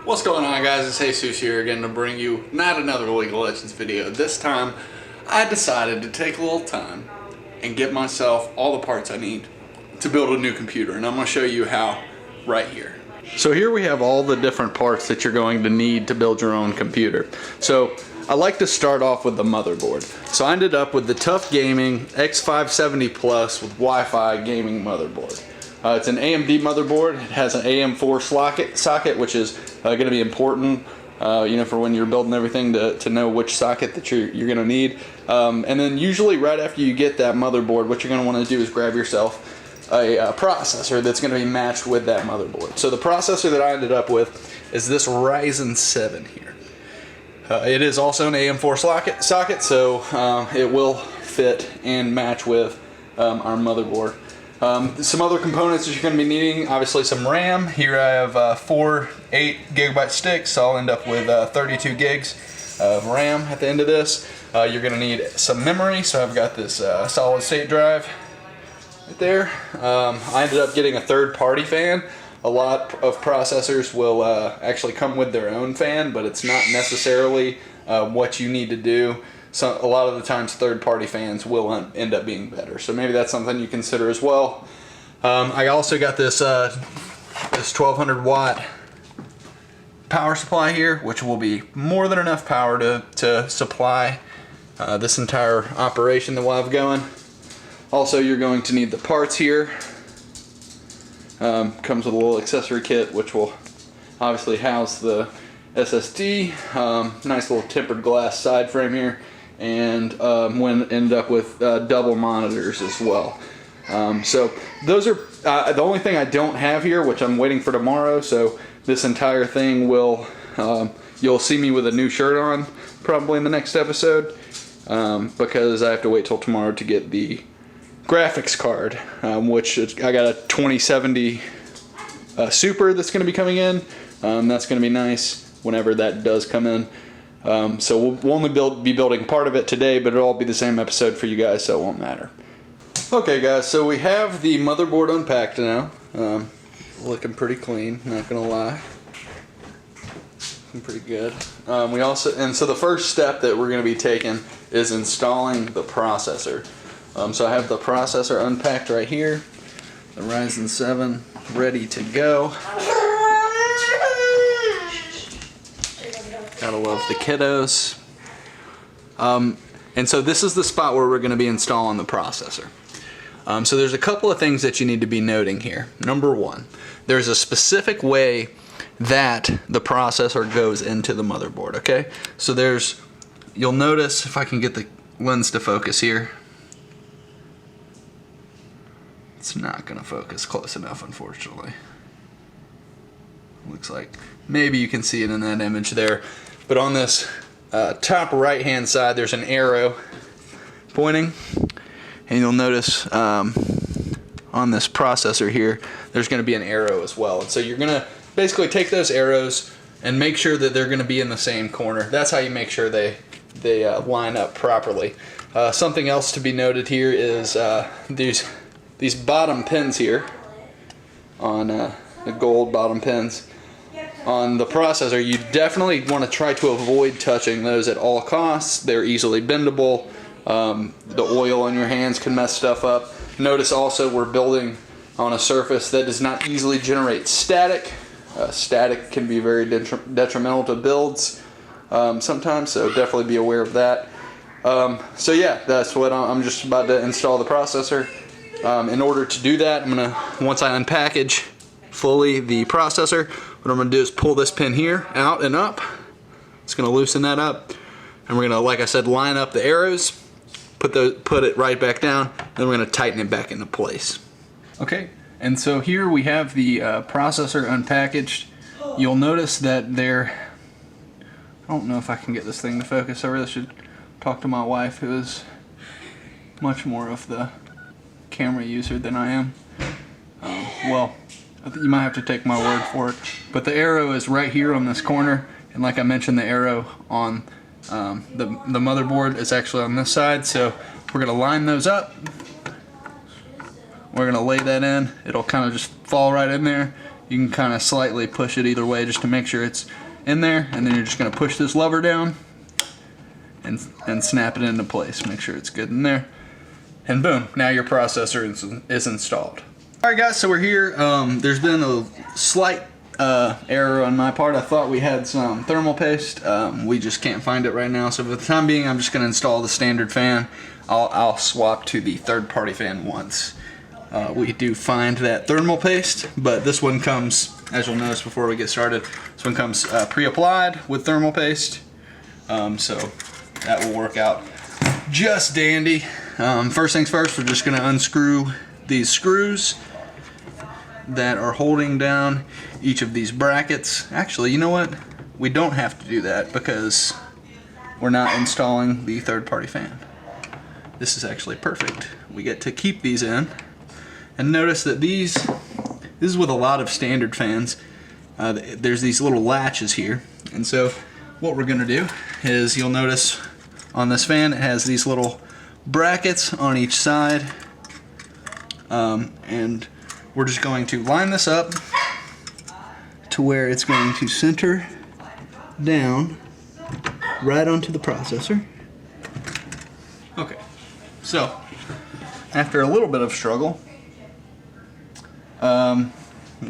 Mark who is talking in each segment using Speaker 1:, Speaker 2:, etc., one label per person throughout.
Speaker 1: What's going on, guys? It's Jesus here again to bring you not another League of Legends video. This time I decided to take a little time and get myself all the parts I need to build a new computer, and I'm going to show you how right here. So here we have all the different parts that you're going to need to build your own computer. So I like to start off with the motherboard. So I ended up with the TUF Gaming X570 Plus with Wi-Fi gaming motherboard. It's an AMD motherboard. It has an AM4 socket, which is going to be important, for when you're building everything to know which socket that you're going to need. And then usually right after you get that motherboard, what you're going to want to do is grab yourself a processor that's going to be matched with that motherboard. So the processor that I ended up with is this Ryzen 7 here. It is also an AM4 socket, so it will fit and match with our motherboard. Some other components that you're going to be needing, obviously some RAM. Here I have 4 8GB sticks, so I'll end up with 32 gigs of RAM at the end of this. You're going to need some memory, so I've got this solid state drive right there. I ended up getting a third-party fan. A lot of processors will actually come with their own fan, but it's not necessarily what you need to do. So a lot of the times third-party fans will end up being better. So maybe that's something you consider as well. I also got this 1200 watt power supply here, which will be more than enough power to supply this entire operation that we'll have going. Also, you're going to need the parts here. Comes with a little accessory kit, which will obviously house the SSD. Nice little tempered glass side frame here. And end up with double monitors as well. So those are the only thing I don't have here, which I'm waiting for tomorrow. So this entire thing will, you'll see me with a new shirt on probably in the next episode, because I have to wait till tomorrow to get the graphics card, which I got a 2070 Super that's going to be coming in. That's going to be nice whenever that does come in. So we'll only be building part of it today, but it'll all be the same episode for you guys, so it won't matter. Okay, guys, so we have the motherboard unpacked now. Looking pretty clean, not gonna lie. Looking pretty good. So the first step that we're gonna be taking is installing the processor. So I have the processor unpacked right here, the Ryzen 7 ready to go. Gotta love the kiddos. And so this is the spot where we're going to be installing the processor. So there's a couple of things that you need to be noting here. Number one, there's a specific way that the processor goes into the motherboard, okay? So you'll notice, if I can get the lens to focus here, it's not going to focus close enough, unfortunately. Looks like maybe you can see it in that image there. But on this top right hand side, there's an arrow pointing, and you'll notice on this processor here, there's going to be an arrow as well. And so you're going to basically take those arrows and make sure that they're going to be in the same corner. That's how you make sure they line up properly. Something else to be noted here is these bottom pins here on the gold bottom pins on the processor. You definitely want to try to avoid touching those at all costs. They're easily bendable. The oil on your hands can mess stuff up. Notice also we're building on a surface that does not easily generate static. Static can be very detrimental to builds sometimes, so definitely be aware of that. So yeah, that's what I'm just about to install the processor. In order to do that, once I unpackage fully the processor, what I'm going to do is pull this pin here out and up. It's going to loosen that up, and we're going to, like I said, line up the arrows, put it right back down, and we're going to tighten it back into place. Okay, and so here we have the processor unpackaged. You'll notice that I don't know if I can get this thing to focus. I really should talk to my wife, who is much more of the camera user than I am. Well, you might have to take my word for it. But the arrow is right here on this corner, and like I mentioned, the arrow on the motherboard is actually on this side. So we're going to line those up. We're going to lay that in. It'll kind of just fall right in there. You can kind of slightly push it either way just to make sure it's in there, and then you're just going to push this lever down and snap it into place. Make sure it's good in there, and boom, now your processor is installed. Alright guys, so we're here. There's been a slight error on my part. I thought we had some thermal paste. We just can't find it right now, so for the time being I'm just going to install the standard fan. I'll swap to the third-party fan once we do find that thermal paste, but this one comes, as you'll notice before we get started, this one comes pre-applied with thermal paste, so that will work out just dandy. First things first, we're just going to unscrew these screws that are holding down each of these brackets. Actually, you know what? We don't have to do that because we're not installing the third-party fan. This is actually perfect. We get to keep these in. And notice that this is with a lot of standard fans. There's these little latches here. And so what we're gonna do is, you'll notice on this fan it has these little brackets on each side. And we're just going to line this up to where it's going to center down right onto the processor. Okay, so after a little bit of struggle,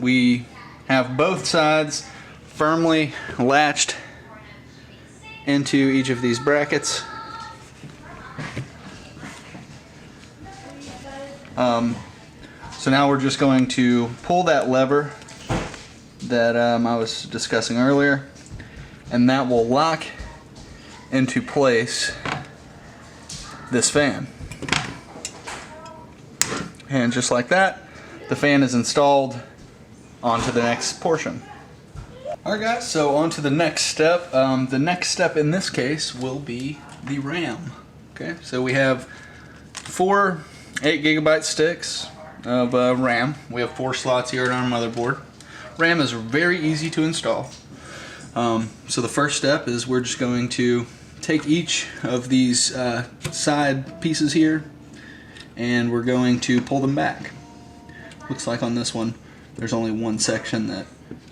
Speaker 1: we have both sides firmly latched into each of these brackets. So now we're just going to pull that lever that I was discussing earlier, and that will lock into place this fan. And just like that, the fan is installed onto the next portion. Alright guys, so on to the next step. The next step in this case will be the RAM. Okay, so we have 4 8GB sticks of RAM. We have 4 slots here on our motherboard. RAM is very easy to install. So the first step is we're just going to take each of these side pieces here and we're going to pull them back. Looks like on this one there's only one section that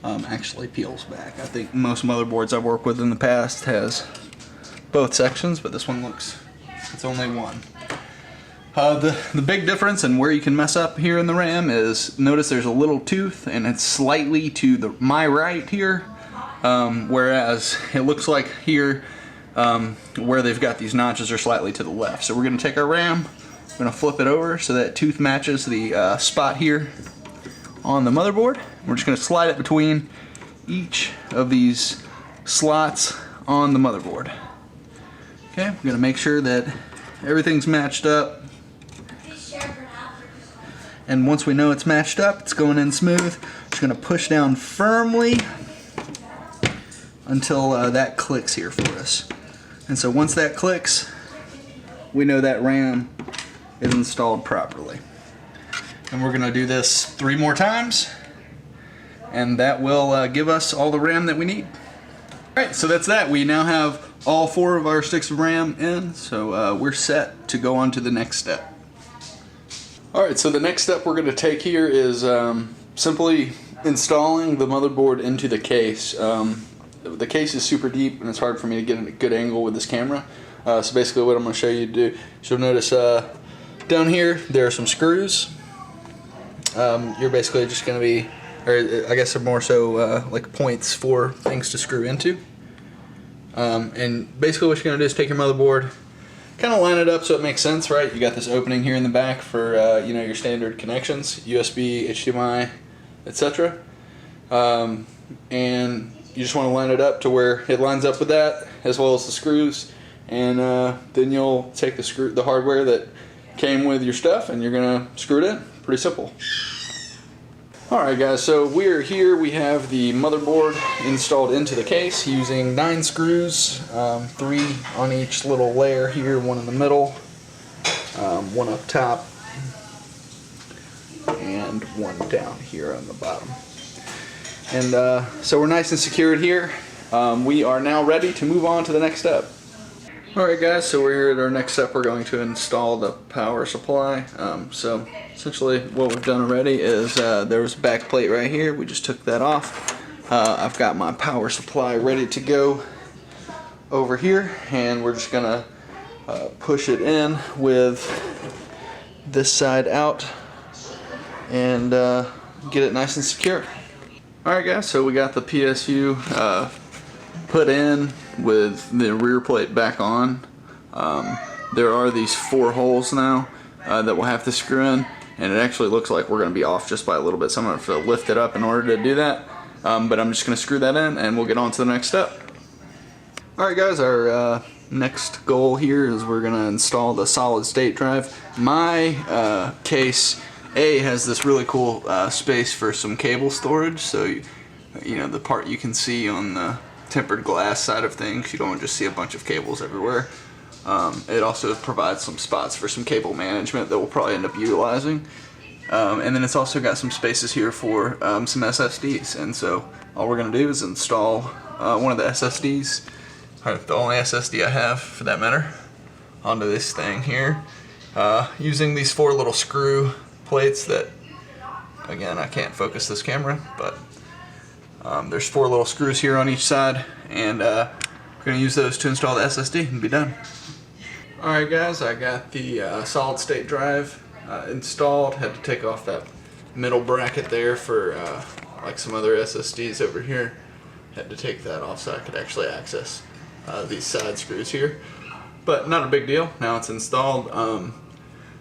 Speaker 1: actually peels back. I think most motherboards I've worked with in the past has both sections, but this one it's only one. The big difference and where you can mess up here in the RAM is, notice there's a little tooth and it's slightly to my right here, whereas it looks like here where they've got these notches are slightly to the left. So we're going to take our RAM, we're going to flip it over so that tooth matches the spot here on the motherboard. We're just going to slide it between each of these slots on the motherboard. Okay, we're going to make sure that everything's matched up. And once we know it's matched up, it's going in smooth, just going to push down firmly until that clicks here for us. And so once that clicks, we know that RAM is installed properly. And we're going to do this 3 more times, and that will give us all the RAM that we need. Alright, so that's that. We now have all 4 of our sticks of RAM in, so we're set to go on to the next step. Alright, so the next step we're going to take here is simply installing the motherboard into the case. The case is super deep and it's hard for me to get a good angle with this camera. So basically what I'm going to show you to do, you'll notice down here there are some screws. You're basically just going to be, or I guess they're more so like points for things to screw into. And basically what you're going to do is take your motherboard, kind of line it up so it makes sense, right? You got this opening here in the back for you know, your standard connections, USB, HDMI, etc. And you just want to line it up to where it lines up with that, as well as the screws. And then you'll take the hardware that came with your stuff, and you're gonna screw it in. Pretty simple. Alright guys, so we're here. We have the motherboard installed into the case using 9 screws, 3 on each little layer here, 1 in the middle, 1 up top, and 1 down here on the bottom. And so we're nice and secured here. We are now ready to move on to the next step. Alright guys, so we're here at our next step. We're going to install the power supply. So essentially what we've done already is there was a back plate right here. We just took that off. I've got my power supply ready to go over here, and we're just gonna push it in with this side out and get it nice and secure. Alright guys, so we got the PSU put in with the rear plate back on. There are these 4 holes now that we'll have to screw in, and it actually looks like we're going to be off just by a little bit, so I'm going to have to lift it up in order to do that. But I'm just going to screw that in and we'll get on to the next step. Alright guys, our next goal here is we're going to install the solid state drive. My case A has this really cool space for some cable storage, so you know, the part you can see on the tempered glass side of things, you don't just see a bunch of cables everywhere. It also provides some spots for some cable management that we'll probably end up utilizing. And then it's also got some spaces here for some SSDs, and so all we're going to do is install one of the SSDs, or the only SSD I have for that matter, onto this thing here, using these 4 little screw plates that, again, I can't focus this camera, but there's 4 little screws here on each side, and we're going to use those to install the SSD and be done. Alright guys, I got the solid state drive installed. Had to take off that middle bracket there for like some other SSDs over here. Had to take that off so I could actually access these side screws here. But not a big deal, now it's installed.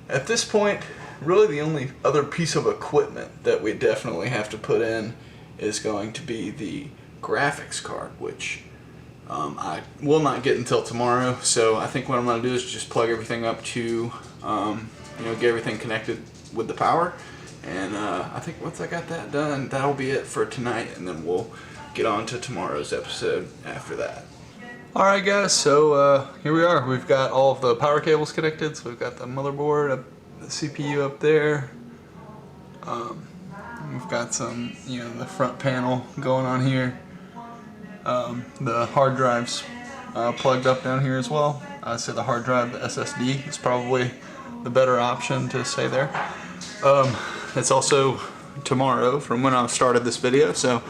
Speaker 1: At this point, really the only other piece of equipment that we definitely have to put in is going to be the graphics card, which I will not get until tomorrow. So I think what I'm going to do is just plug everything up to, you know, get everything connected with the power. And I think once I got that done, that'll be it for tonight, and then we'll get on to tomorrow's episode after that. Alright guys, so here we are. We've got all of the power cables connected. So we've got the motherboard, the CPU up there. We've got some, you know, the front panel going on here. The hard drive's plugged up down here as well. I'd say the hard drive, the SSD, is probably the better option to say there. It's also tomorrow from when I started this video, so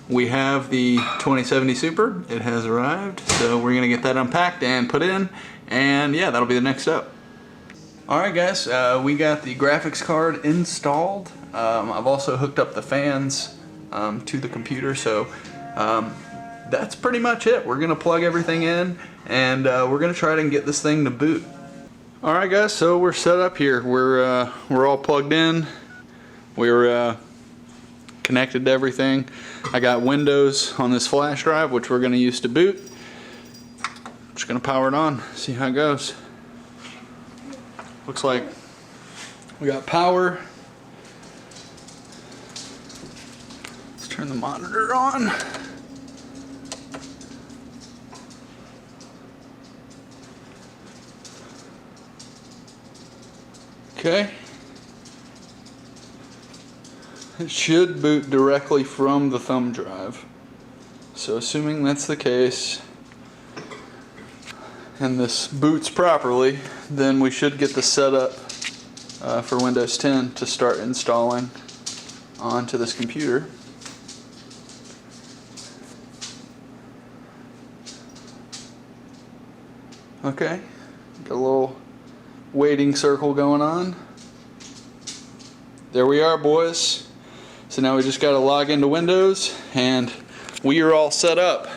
Speaker 1: we have the 2070 Super. It has arrived, so we're gonna get that unpacked and put in, and yeah, that'll be the next step. Alright guys, we got the graphics card installed. I've also hooked up the fans to the computer, so that's pretty much it. We're gonna plug everything in, and we're gonna try to get this thing to boot. Alright guys, so we're set up here. We're all plugged in. We're connected to everything. I got Windows on this flash drive, which we're gonna use to boot. Just gonna power it on, see how it goes. Looks like we got power. Let's turn the monitor on. Okay. It should boot directly from the thumb drive. So assuming that's the case, and this boots properly, then we should get the setup for Windows 10 to start installing onto this computer. Okay, got a little waiting circle going on. There we are, boys. So now we just got to log into Windows, and we are all set up.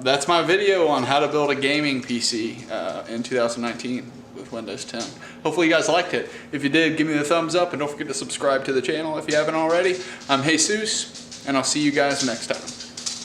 Speaker 1: That's my video on how to build a gaming PC in 2019 with Windows 10. Hopefully you guys liked it. If you did, give me the thumbs up, and don't forget to subscribe to the channel if you haven't already. I'm Jesus, and I'll see you guys next time.